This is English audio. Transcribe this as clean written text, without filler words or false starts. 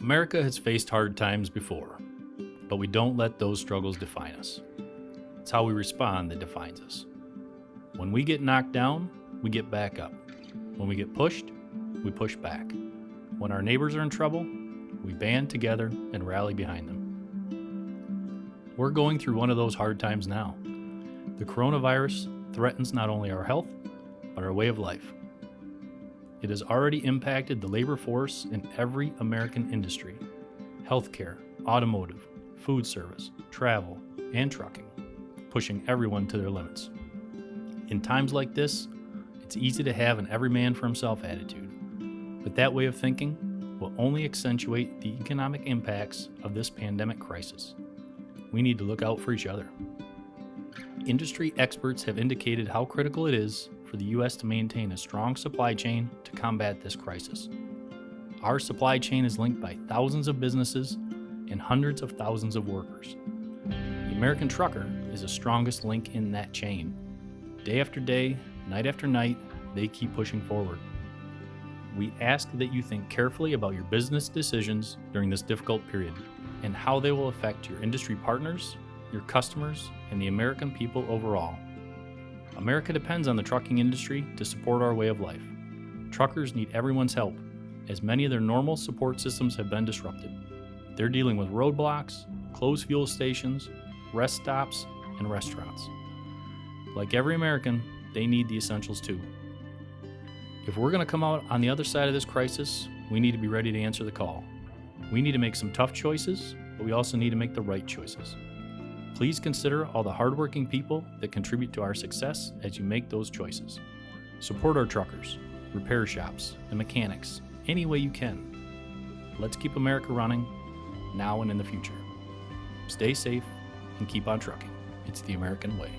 America has faced hard times before, but we don't let those struggles define us. It's how we respond that defines us. When we get knocked down, we get back up. When we get pushed, we push back. When our neighbors are in trouble, we band together and rally behind them. We're going through one of those hard times now. The coronavirus threatens not only our health, but our way of life. It has already impacted the labor force in every American industry: healthcare, automotive, food service, travel, and trucking, pushing everyone to their limits. In times like this, it's easy to have an every man for himself attitude, but that way of thinking will only accentuate the economic impacts of this pandemic crisis. We need to look out for each other. Industry experts have indicated how critical it is for the U.S. to maintain a strong supply chain to combat this crisis. Our supply chain is linked by thousands of businesses and hundreds of thousands of workers. The American trucker is the strongest link in that chain. Day after day, night after night, they keep pushing forward. We ask that you think carefully about your business decisions during this difficult period and how they will affect your industry partners, your customers, and the American people overall. America depends on the trucking industry to support our way of life. Truckers need everyone's help, as many of their normal support systems have been disrupted. They're dealing with roadblocks, closed fuel stations, rest stops, and restaurants. Like every American, they need the essentials too. If we're going to come out on the other side of this crisis, we need to be ready to answer the call. We need to make some tough choices, but we also need to make the right choices. Please consider all the hardworking people that contribute to our success as you make those choices. Support our truckers, repair shops, and mechanics any way you can. Let's keep America running now and in the future. Stay safe and keep on trucking. It's the American way.